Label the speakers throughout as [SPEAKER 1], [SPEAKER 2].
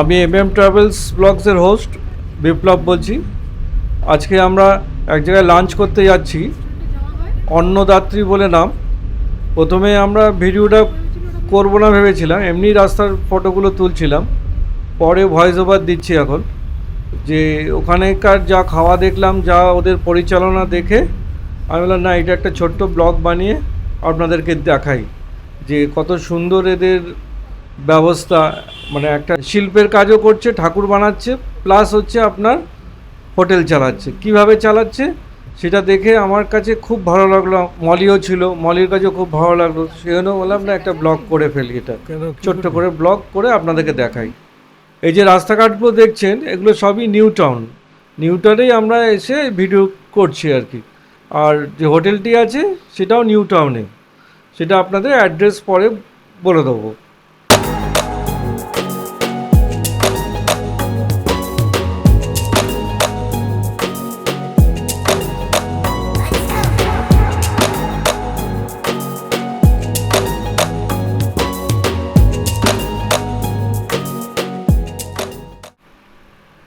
[SPEAKER 1] আমি travels ব্লগসের host বিপ্লব বলছি। আজকে আমরা এক জায়গায় লাঞ্চ করতে যাচ্ছি, অন্নদাত্রী বলে নাম। প্রথমে আমরা ভিডিওটা করব না ভেবেছিলাম, এমনি রাস্তার ফটোগুলো তুলছিলাম, পরে ভয়েস ওভার দিচ্ছি এখন। যে ওখানেকার যা খাওয়া দেখলাম, যা ওদের পরিচালনা দেখে আমি বললাম না, এটা একটা ছোট্ট ব্লগ বানিয়ে আপনাদেরকে দেখাই যে কত সুন্দর এদের ব্যবস্থা। মানে একটা শিল্পের কাজও করছে, ঠাকুর বানাচ্ছে, প্লাস হচ্ছে আপনার হোটেল চালাচ্ছে। কিভাবে চালাচ্ছে সেটা দেখে আমার কাছে খুব ভালো লাগলো। মলিও ছিল, মলির কাছেও খুব ভালো লাগলো। সেজন্য বললাম না, একটা ব্লগ করে ফেলি, এটা ছোট্ট করে ব্লগ করে আপনাদেরকে দেখাই। এই যে রাস্তাঘাটগুলো দেখছেন, এগুলো সবই নিউটাউনেই আমরা এসে ভিডিও করছি আর কি। আর যে হোটেলটি আছে সেটাও নিউটাউনে, সেটা আপনাদের অ্যাড্রেস পরে বলে দেবো।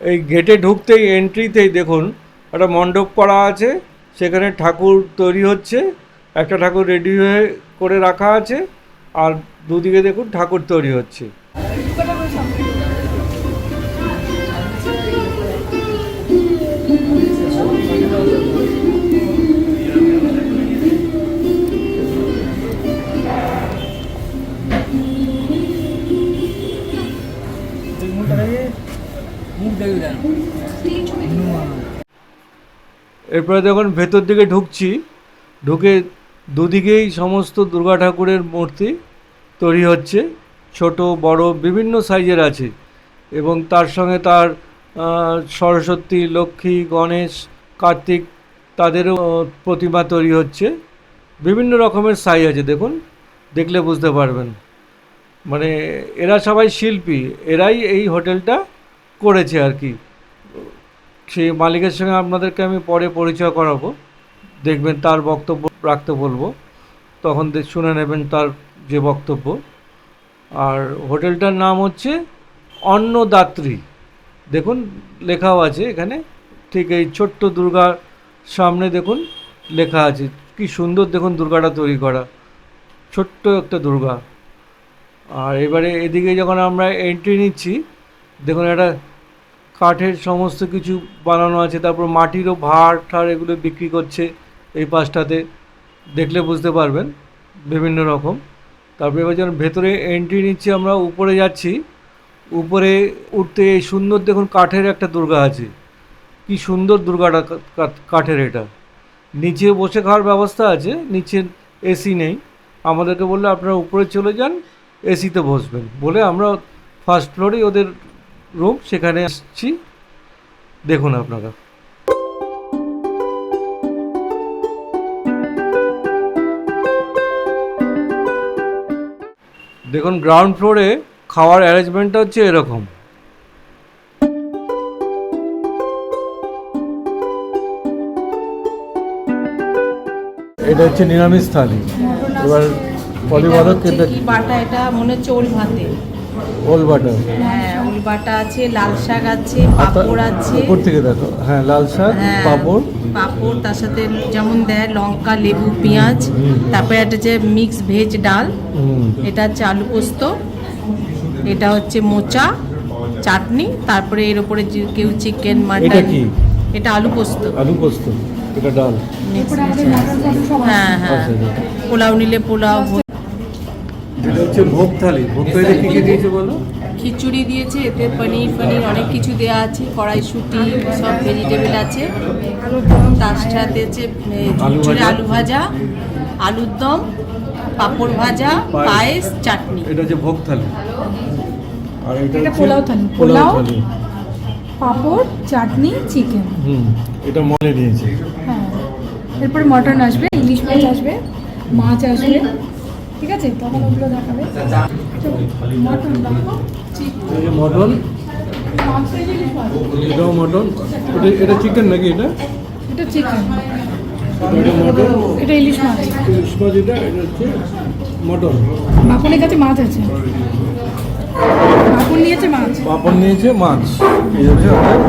[SPEAKER 1] এই গেটে ঢুকতেই, এন্ট্রিতেই দেখুন একটা মণ্ডপ করা আছে, সেখানে ঠাকুর তৈরি হচ্ছে। একটা ঠাকুর রেডি হয়ে করে রাখা আছে, আর দুদিকে দেখুন ঠাকুর তৈরি হচ্ছে। এরপরে দেখুন ভেতর দিকে ঢুকছি, ঢুকে দুদিকেই সমস্ত দুর্গা ঠাকুরের মূর্তি তৈরি হচ্ছে। ছোট বড় বিভিন্ন সাইজের আছে, এবং তার সঙ্গে তার সরস্বতী, লক্ষ্মী, গণেশ, কার্তিক, তাদেরও প্রতিমা তৈরি হচ্ছে। বিভিন্ন রকমের সাইজ আছে, দেখুন, দেখলে বুঝতে পারবেন। মানে এরা সবাই শিল্পী, এরাই এই হোটেলটা করেছে আর কি। সেই মালিকের সঙ্গে আপনাদেরকে আমি পরে পরিচয় করাবো, দেখবেন তার বক্তব্য রাখতে বলবো, তখন শুনে নেবেন তার যে বক্তব্য। আর হোটেলটার নাম হচ্ছে অন্নদাত্রী, দেখুন লেখাও আছে এখানে। ঠিক এই ছোট্ট দুর্গার সামনে দেখুন লেখা আছে, কি সুন্দর দেখুন দুর্গাটা তৈরি করা, ছোট্ট একটা দুর্গা। আর এবারে এদিকে যখন আমরা এন্ট্রি নিচ্ছি, দেখুন একটা কাঠের সমস্ত কিছু বানানো আছে, তারপর মাটিরও ভাঁড় ঠাড় এগুলো বিক্রি করছে এই পাশটাতে, দেখলে বুঝতে পারবেন বিভিন্ন রকম। তারপরে এবার যখন ভেতরে এন্ট্রি নিচ্ছি, আমরা উপরে যাচ্ছি। উপরে উঠতে এই সুন্দর দেখুন কাঠের একটা দুর্গা আছে, কি সুন্দর দুর্গাটা কাঠের। এটা নিচে বসে খাওয়ার ব্যবস্থা আছে, নিচে এসি নেই। আমাদেরকে বললে আপনারা উপরে চলে যান, এসিতে বসবেন বলে আমরা ফার্স্ট ফ্লোরেই ওদের রুম, সেখানে আসছি। দেখুন আপনারা, দেখুন গ্রাউন্ড ফ্লোরে খাওয়ার অ্যারেঞ্জমেন্টটা হচ্ছে এরকম। এটা হচ্ছে নিরামিষ থালি। এবার পলিবারক
[SPEAKER 2] কি বাটা, এটা মনে হচ্ছে ওল ভাতে,
[SPEAKER 1] ওল বাটা।
[SPEAKER 2] হ্যাঁ, ওল বাটা আছে, লাল শাক আছে, পাঁপড় আছে।
[SPEAKER 1] উপর থেকে দেখো, হ্যাঁ লাল শাক, পাঁপড়, তার সাথে যেমন দেয় লঙ্কা, লেবু, পেঁয়াজ। তারপরে একটা যে মিক্স ভেজ ডাল, এটা হচ্ছে আলু পোস্ত, এটা হচ্ছে মোচা চাটনি, তারপরে এর উপরে কেউ চিকেন, মাটন। এটা আলু পোস্ত, এটা ডাল। হ্যাঁ হ্যাঁ, পোলাও নিলে পোলাও। এটা হচ্ছে ভোগ থালি। ভোগ থালিতে কি কি দিয়েছে বলো?
[SPEAKER 2] খিচুড়ি দিয়েছে, এতে পনির অনেক কিছু দেওয়া আছে, কড়াইশুঁটি, সব ভেজিটেবল আছে। তার সাথে হচ্ছে আলু ভাজা, আলুর দম, পাঁপড় ভাজা, পায়েস, চাটনি।
[SPEAKER 1] এটা হচ্ছে ভোগ থালি। আর এটা
[SPEAKER 3] পোলাও থালি, পাঁপড়, চাটনি, চিকেন।
[SPEAKER 1] এটা মনে দিয়েছে।
[SPEAKER 3] হ্যাঁ, এরপরে মটন আসবে, ইলিশ মাছ আসবে, মাছ আসবে, ঠিক আছে? তখন ওগুলো দেখাবে। মটন,
[SPEAKER 1] মটন, এটাও মটন। এটা চিকেন নাকি? এটা
[SPEAKER 3] চিকেন,
[SPEAKER 1] এটা মটন,
[SPEAKER 3] এটা ইলিশ মাছ।
[SPEAKER 1] এটা হচ্ছে মটন।
[SPEAKER 3] বাপনের কাছে মাছ আছে। পাঁপড় নিয়েছে মাছ।
[SPEAKER 1] পাঁপড় নিয়েছে, মাছ। এই হচ্ছে আমাদের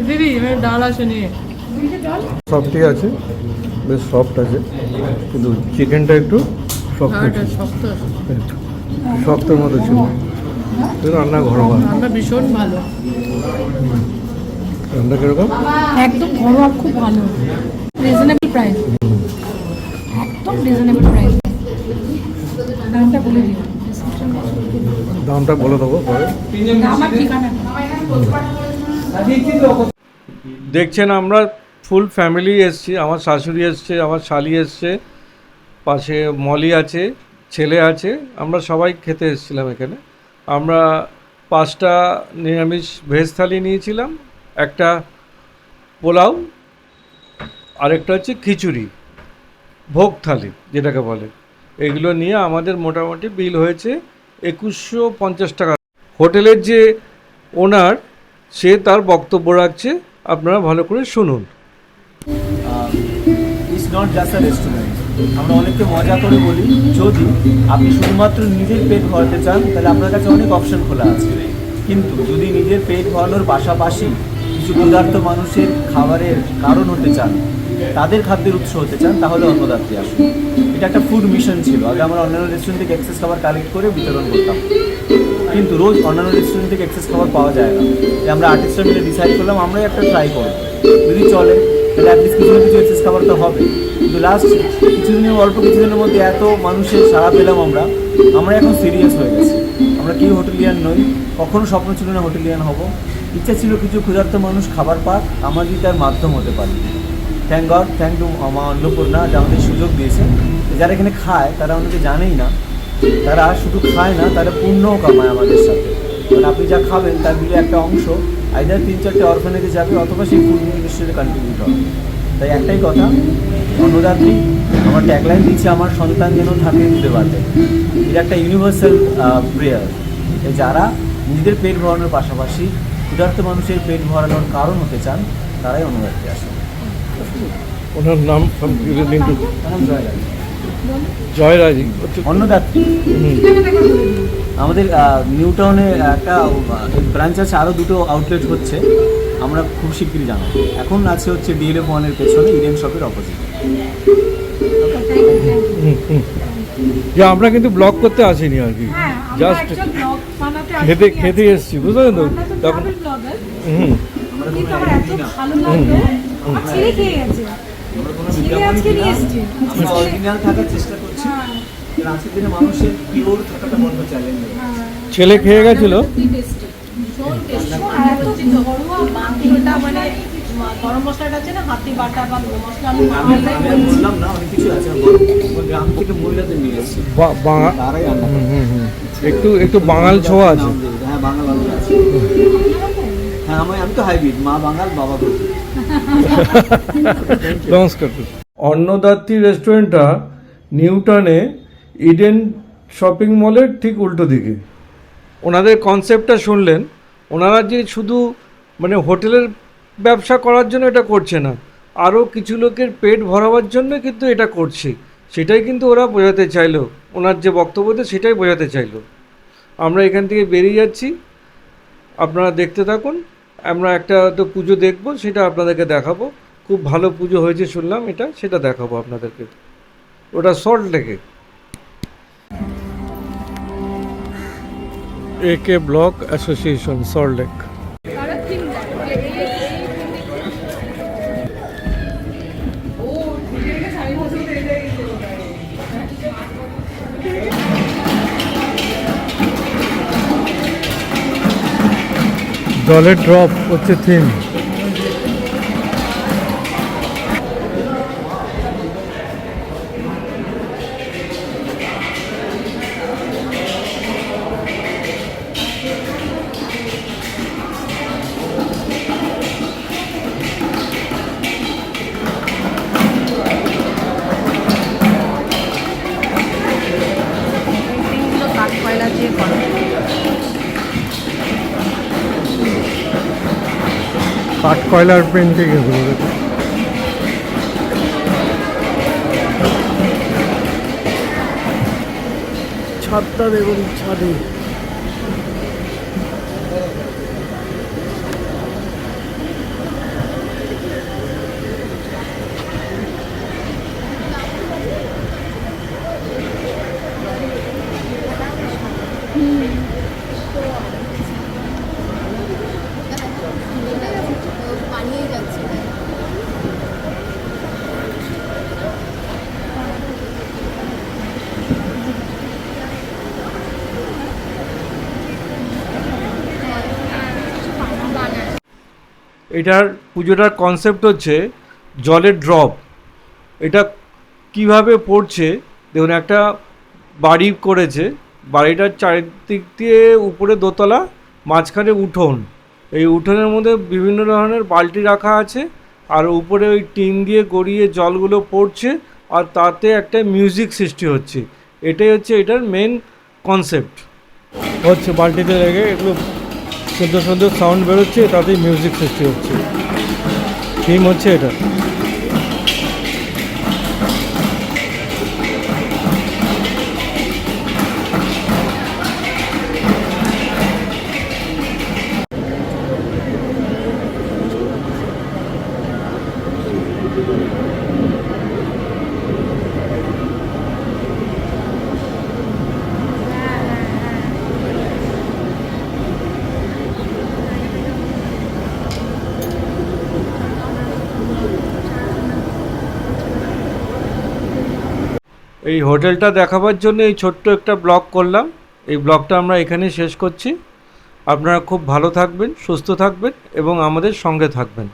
[SPEAKER 2] দিদি ডাল আসেনি।
[SPEAKER 1] সফটই আছে, বেশ সফট আছে, কিন্তু চিকেনটা একটু শক্ত ছিল, শক্তের মতো ছিল। রান্না ঘরোয়া,
[SPEAKER 2] রান্না ভীষণ ভালো।
[SPEAKER 1] রান্না কিরকম?
[SPEAKER 3] একদম ঘরোয়া, খুব ভালো, রিজনেবল প্রাইস, একদম রিজনেবল প্রাইস। দামটা বলে দিও,
[SPEAKER 1] দামটা বলে দেবো পরে।
[SPEAKER 3] আমার ঠিকানা।
[SPEAKER 1] দেখছেন আমরা ফুল ফ্যামিলি এসছি, আমার শাশুড়ি এসছে, আমার শালি এসছে, পাশে মলি আছে, ছেলে আছে, আমরা সবাই খেতে এসেছিলাম এখানে। আমরা 5টা নিরামিষ ভেজ থালি নিয়েছিলাম, একটা পোলাও, আরেকটা হচ্ছে খিচুড়ি, ভোগ থালি যেটাকে বলে। এগুলো নিয়ে আমাদের মোটামুটি বিল হয়েছে 2150 টাকা। হোটেলের যে ওনার, সে তার বক্তব্য রাখছে, আপনারা ভালো করে শুনুন।
[SPEAKER 4] It's not just a restaurant. আমরা অনেককে মজা করে বলি, যদি আপনি শুধুমাত্র নিজের পেট ভরাতে চান তাহলে আপনার কাছে অনেক অপশন খোলা আছে, কিন্তু যদি নিজের পেট ভরানোর পাশাপাশি কিছু ক্ষুধার্ত মানুষের খাবারের কারণ হতে চান, তাদের খাদ্যের উৎস হতে চান, তাহলে অন্নদাত্রী আসুন। এটা একটা ফুড মিশন ছিল। আগে আমরা অন্যান্য রেস্টুরেন্ট থেকে এক্সেস খাবার কালেক্ট করে বিতরণ করতাম, কিন্তু রোজ অন্যান্য রেস্টুরেন্ট থেকে এক্সেস খাবার পাওয়া যায় না। আমরা আর্টিস্টরা মিলে ডিসাইড করলাম আমরাই একটা ট্রাই করব, যদি চলে তাহলে অ্যাটলিস্ট কিছু না কিছু এক্সেস খাবার তো হবে। কিন্তু লাস্ট কিছুদিনের অল্প কিছুদিনের মধ্যে এত মানুষের সাড়া পেলাম আমরা এখন সিরিয়াস হয়ে গেছি। আমরা কেউ হোটেলিয়ান নই, কখনো স্বপ্ন ছিল না হোটেলিয়ান হব। ইচ্ছা ছিল কিছু ক্ষুধার্ত মানুষ খাবার পাক, আমরা যদি তার মাধ্যম হতে পারি। থ্যাংক গড, থ্যাংক টু মা অন্নপূর্ণা যে আমাদের সুযোগ দিয়েছে। যারা এখানে খায় তারা অনেকে জানেই না, তারা শুধু খায় না, তারা পুণ্যও কামায় আমাদের সাথে। কারণ আপনি যা খাবেন তার বিলে একটা অংশ আইদার 3-4টে অরফানেজে যাবে, অথবা সেই ফুড মিনিস্ট্রিতে কন্ট্রিবিউট হবে। তাই একটাই কথা, অন্নদাত্রী আমার ট্যাগলাইন দিচ্ছে, আমার সন্তান যেন থাকে দিতে পারবে। এটা একটা ইউনিভার্সাল প্রেয়ার। যারা নিজেদের পেট ভরানোর পাশাপাশি ক্ষুধার্ত মানুষের পেট ভরানোর কারণ হতে চান, তারাই অন্নদাত্রী আসে।
[SPEAKER 1] ওনার নাম
[SPEAKER 4] জয়রাজ,
[SPEAKER 1] জয়রাজ
[SPEAKER 4] অন্নদাত্রী। আমাদের নিউটাউনে একটা ব্রাঞ্চ আছে, আরও 2টো আউটলেট হচ্ছে, আমরা খুব শিগগিরই জানাবো। এখন আছে হচ্ছে DLF 1-এর পেছনে ইডেন শপের অপোজিট।
[SPEAKER 1] যে আমরা কিন্তু ব্লগ করতে আসিনি আর কি, জাস্ট খেতে এসেছি, বুঝলেন তো? তখন
[SPEAKER 4] অরিজিনাল থাকার চেষ্টা করছি। আজকের দিনে মানুষের পিওর থাকাটা বড় চ্যালেঞ্জ।
[SPEAKER 1] ছেলে খেয়ে গেছিল,
[SPEAKER 2] গরম মশলাটা আছে না, হাতি বাটা বা মশলা,
[SPEAKER 4] বললাম না অনেক কিছু আছে, গ্রাম থেকে মহিলাদের নিয়ে এসেছি, তারাই রান্না করে।
[SPEAKER 1] একটু বাঙাল ছোঁয়া আছে।
[SPEAKER 4] হ্যাঁ, বাঙাল আছে। হ্যাঁ, আমি তো হাইব্রিড, মা বাঙাল বাবা ভূত।
[SPEAKER 1] নমস্কার। অন্নদাত্রী রেস্টুরেন্টটা নিউটাউনে ইডেন শপিং মলের ঠিক উল্টো দিকে। ওনাদের কনসেপ্টটা শুনলেন, ওনারা যে শুধু মানে হোটেলের ব্যবসা করার জন্য এটা করছে না, আরও কিছু লোকের পেট ভরাবার জন্য কিন্তু এটা করছে, সেটাই কিন্তু ওরা বোঝাতে চাইলো। ওনার যে বক্তব্যতে সেটাই বোঝাতে চাইলো। আমরা এখান থেকে বেরিয়ে যাচ্ছি, আপনারা দেখতে থাকুন। আমরা একটা তো পুজো দেখব, সেটা আপনাদেরকে দেখাবো। খুব ভালো পুজো হয়েছে শুনলাম, সেটা দেখাবো আপনাদেরকে। ওটা সল্ট লেকে, AK block association, salt lake. জলের ড্রপ হচ্ছে থিম। কাঠ কয়লার পেন্টিং এগুলো দেখো। ছাদটা দেখুন, ছাদে
[SPEAKER 5] বানিয়ে যাচ্ছে।
[SPEAKER 1] এটার পুজোটার কনসেপ্ট হচ্ছে জলের ড্রপ। এটা কিভাবে পড়ছে দেখুন, একটা বাড়ি করেছে, বাড়িটার চারিদিক দিয়ে উপরে দোতলা, মাঝখানে উঠোন। এই উঠোনের মধ্যে বিভিন্ন ধরনের বালতি রাখা আছে, আর উপরে ওই টিন দিয়ে গড়িয়ে জলগুলো পড়ছে, আর তাতে একটা মিউজিক সৃষ্টি হচ্ছে। এটাই হচ্ছে এটার মেন কনসেপ্ট। হচ্ছে বালতিতে রেখে এগুলো সুন্দর সুন্দর সাউন্ড বেরোচ্ছে, তাতেই মিউজিক সৃষ্টি হচ্ছে। থিম হচ্ছে এটা। এই হোটেলটা দেখাবার জন্য এই ছোট্ট একটা ব্লগ করলাম। এই ব্লগটা আমরা এখানেই শেষ করছি। আপনারা খুব ভালো থাকবেন, সুস্থ থাকবেন এবং আমাদের সঙ্গে থাকবেন।